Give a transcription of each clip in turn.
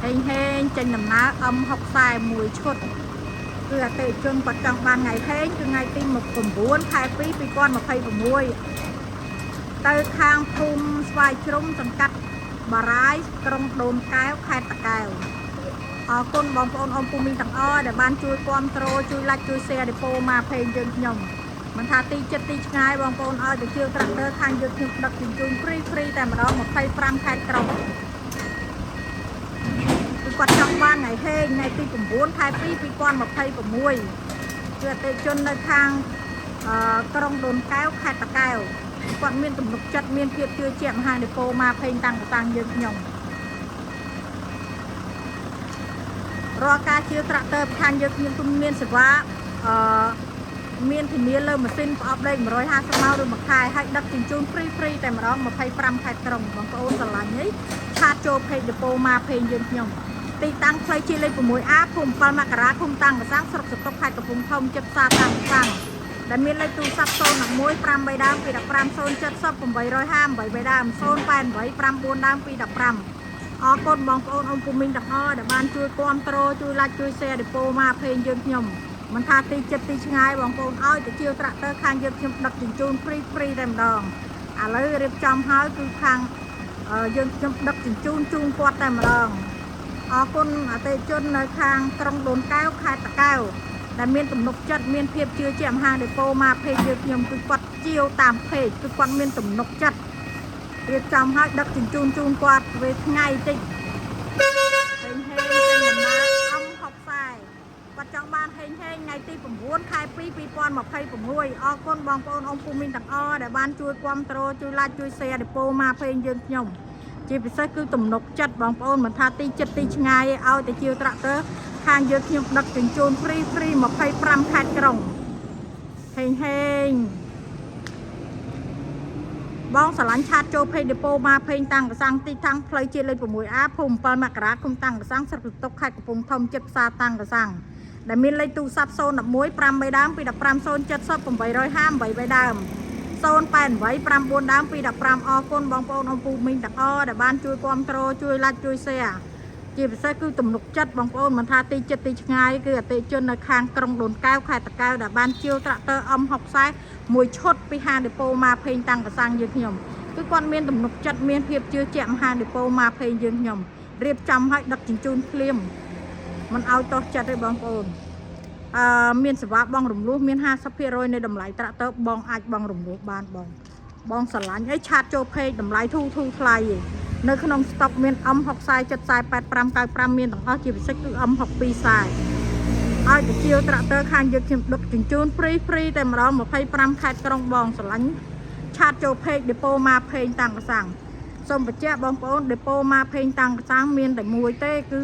ហេងចេញដំណើរអម60មួយឈុតគឺអតិជនគាត់ចង់បានថ្ងៃហេងគឺថ្ងៃទី9 ខែ 2 2026ទៅខាងភូមិស្វាយជ្រុំសង្កាត់បារាយក្រុងដូនកែវខេត្តតាកែវអរគុណបងប្អូនអ៊ំពូមីងទាំងអស់ដែលបានជួយគ្រប់គ្រងជួយ like ជួយ share ដល់ពូមកเพลงយើងខ្ញុំមិនថាទីចិត្តទីឆ្ងាយបងប្អូនឲ្យទៅជឿត្រាក់ទ័រខាងយើងខ្ញុំដឹកជញ្ជូនហ្វ្រីតែម្ដង25ខេត្តក្រុងគឺគាត់ចង់បានថ្ងៃហេងថ្ងៃទី9 ខែ 2 2026គឺអតិជននៅខាងក្រុងដូនកែវខេត្តតាកែវគាត់មានទំនុកចិត្តមានភាពជឿជាក់មហានិពោមកเพลงតាំងតាំងយើងខ្ញុំរាល់ការជឿត្រាក់ទ័រខាងយើងខ្ញុំគឺមានសេវាមានធានាលើម៉ាស៊ីនប្រអប់លេខ150ម៉ោងឬមួយខែហើយដឹកជញ្ជូនហ្វ្រីតែម្ដង25ខេត្តក្រុងបងប្អូនស្រឡាញ់នេះឆាតចូលเพจដេប៉ូមកเพลงយើងខ្ញុំទីតាំងផ្លូវជាតិលេខ 6A ភូមិ7មករាឃុំតាំងកសាំងស្រុកសតុកខេត្តកំពង់ធំជិតផ្សារតាំងកសាំងដែលមានលេខទូរស័ព្ទ011 53ដើម215 070 858ដើម088 94ដើម215អរគុណបងប្អូនអ៊ំពូមីងទាំងអស់ដែលបានជួយគ្រប់គ្រងជួយ like ជួយ share ដេប៉ូមកเพลงយើងខ្ញុំមិនថាទីចិត្តទីឆ្ងាយបងប្អូនឲ្យទៅជាត្រាក់ទ័រខាងយើងខ្ញុំដឹកជញ្ជូនហ្វ្រីតែម្ដងឥឡូវរៀបចំហើយគឺខាងយើងខ្ញុំដឹកជញ្ជូនជូនគាត់តែម្ដងអរគុណអតិថិជននៅខាងក្រុងដូនកែវខេត្តតាកែវដែលមានទំនុកចិត្តមានភាពជឿជាក់មហាដេប៉ូមកเพจយើងខ្ញុំគឺគាត់ជាវតាមเพจគឺគាត់មានទំនុកចិត្តរៀបចំហើយដឹកជញ្ជូនជូនគាត់ពេលថ្ងៃតិចហេងចេញដំណើរអម60គាត់ចង់បានហេងថ្ងៃទី9 ខែ 2 2026អរគុណបងប្អូនអ៊ំពូមីងទាំងអស់ដែលបានជួយគ្រប់គ្រងជួយ like ជួយ share ដេប៉ូមកเพลงយើងខ្ញុំជាពិសេសគឺទំនុកចិត្តបងប្អូនមិនថាទីចិត្តទីឆ្ងាយឲ្យតែជាត្រាក់ទ័រខាងយើងខ្ញុំដឹកជញ្ជូនហ្វ្រី25ខេត្តក្រុងហេងបងស្រឡាញ់ឆាតចូលเพจដេប៉ូមកเพลงតាំងកសាំងទីតាំងផ្លូវជាតិលេខ 6A ភូមិ7មករាឃុំតាំងកសាំងស្រុកសតុកខេត្តកំពង់ធំជិតផ្សារតាំងកសាំងដែលមានលេខទូរស័ព្ទ011 53ដើម215 070 858ដើម088 94ដើម215អរគុណបងប្អូនអ៊ំពូមីងទាំងអស់ដែលបានជួយគ្រប់គ្រងជួយ like ជួយ share ជាពិសេសគឺទំនុកចិត្តបងប្អូនមិនថាទីចិត្តទីឆ្ងាយគឺអតិថិជននៅខាងក្រុងដូនកែវខេត្តតាកែវដែលបានជាវត្រាក់ទ័រអម60មួយឈុតពីហាងដេប៉ូមកเพลงតាំងកសាំងយើងខ្ញុំគឺគាត់មានទំនុកចិត្តមានភាពជឿជាក់មហាដេប៉ូមកเพลงយើងខ្ញុំរៀបចំឲ្យដឹកជញ្ជូនភ្លាមមិនឲ្យតោះចិត្តទេបងប្អូនមានសេវាបងរំលោះមាន 50% នៃតម្លៃត្រាក់ទ័របងអាចបងរំលោះបានបងស្រឡាញ់អីឆាតចូលเพจតម្លៃធូរថ្លៃឯងនៅក្នុងស្តុកមាន M60 70 85 95មានទាំងអស់ជាពិសេសគឺ M62 ខ្សែឲ្យទៅជាត្រាក់ទ័រខាងយើងខ្ញុំដឹកជញ្ជូនហ្វ្រីតែម្ដង25ខេត្តក្រុងបងស្រឡាញ់ឆាតចូលเพจដេប៉ូមកเพลงតាំងកសាំងសូមបញ្ជាក់បងប្អូនដេប៉ូមកเพลงតាំងកសាំងមានតែមួយទេគឺ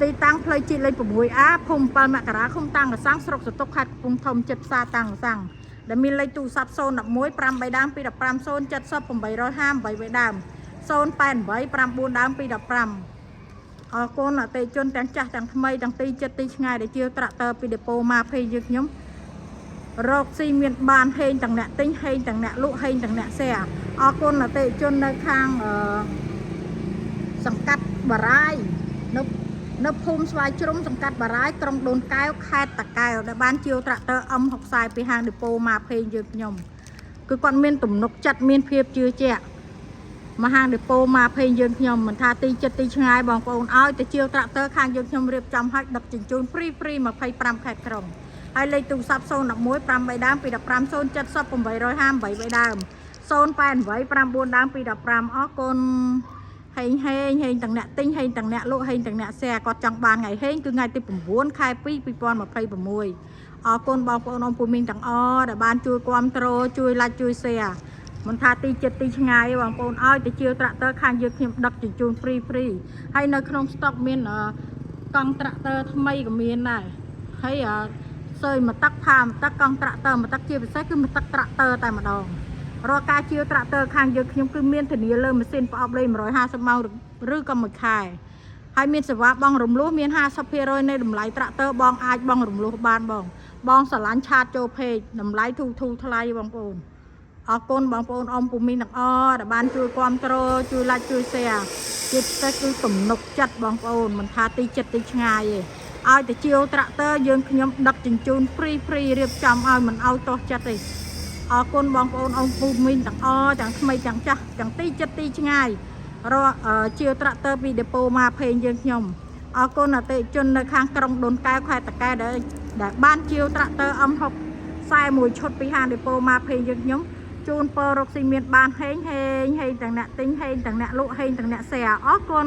ទីតាំងផ្លូវជាតិលេខ 6A ភូមិ7មករាឃុំតាំងកសាំងស្រុកសតុកខេត្តកំពង់ធំជិតផ្សារតាំងកសាំងដែលមានលេខទូរស័ព្ទ011 53ដើម215 070 858ដើម088 94ដើម215អរគុណអតិថិជនទាំងចាស់ទាំងថ្មីទាំងទីចិត្តទីឆ្ងាយដែលជាត្រាក់ទ័រពីដេប៉ូមកเพลงយើងខ្ញុំរកស៊ីមានបានហេងទាំងអ្នកទិញហេងទាំងអ្នកលក់ហេងទាំងអ្នកแชร์អរគុណអតិថិជននៅខាងសង្កាត់បារាយនៅភូមិស្វាយជ្រុំសង្កាត់បារាយក្រុងដូនកែវខេត្តតាកែវដែលបានជាវត្រាក់ទ័រ M60 ពីហាងដេប៉ូមកเพลงយើងខ្ញុំគឺគាត់មានទំនុកចិត្តមានភាពជឿជាក់មកហាងដេប៉ូមកเพลงយើងខ្ញុំមិនថាទីចិត្តទីឆ្ងាយបងប្អូនឲ្យទៅជាវត្រាក់ទ័រខាងយើងខ្ញុំរៀបចំឲ្យដឹកជញ្ជូនហ្វ្រី25ខេត្តក្រុងហើយលេខទូរស័ព្ទ011 53ដើម215 070 858ដើម088 94ដើម215អរគុណហេងទាំងអ្នកទិញហេងទាំងអ្នកលក់ហេងទាំងអ្នកแชร์គាត់ចង់បានថ្ងៃហេងគឺថ្ងៃទី9 ខែ 2 2026អរគុណបងប្អូនអ៊ំពូមីងទាំងអស់ដែលបានជួយគ្រប់គ្រងជួយ like ជួយ share មិនថាទីចិត្តទីឆ្ងាយបងប្អូនឲ្យទៅជាត្រាក់ទ័រខាងយើងខ្ញុំដឹកជញ្ជូនហ្វ្រីហើយនៅក្នុងស្តុកមានកង់ត្រាក់ទ័រថ្មីក៏មានដែរហើយសើយមកទឹកផាមកទឹកកង់ត្រាក់ទ័រមកទឹកជាពិសេសគឺមកទឹកត្រាក់ទ័រតែម្ដងរាល់ការជាត្រាក់ទ័រខាងយើងខ្ញុំគឺមានធានាលើម៉ាស៊ីនប្រអប់លេខ150ម៉ោងឬក៏មួយខែហើយមានសេវាបងរំលោះមាន 50% នៃតម្លៃត្រាក់ទ័របងអាចបងរំលោះបានបងស្រឡាញ់ឆាតចូលเพจតម្លៃធូរថ្លៃបងប្អូន អរគុណបងប្អូនអ៊ំពូមីទាំងអស់ដែលបានជួយគាំទ្រជួយ like ជួយ share ជាពិសេសគឺទំនុកចិត្តបងប្អូនមិនថាទីចិត្តទីឆ្ងាយទេឲ្យតែជាវត្រាក់ទ័រយើងខ្ញុំដឹកជញ្ជូន free រៀបចំឲ្យមិនឲ្យទាស់ចិត្តទេអរគុណបងប្អូនអ៊ំពូមីទាំងអស់ទាំងថ្មីទាំងចាស់ទាំងទីចិត្តទីឆ្ងាយរកជាវត្រាក់ទ័រពីដេប៉ូមកភេងយើងខ្ញុំអរគុណអតិជននៅខាងក្រុងដូនកែវខេត្តតាកែដែលបានជាវត្រាក់ទ័រ M6 41ឈុតពីហាងដេប៉ូមកភេងយើងខ្ញុំជូនពររកស៊ីមានបានហេងទាំងអ្នកទិញហេងទាំងអ្នកលក់ហេងទាំងអ្នក share អរគុណ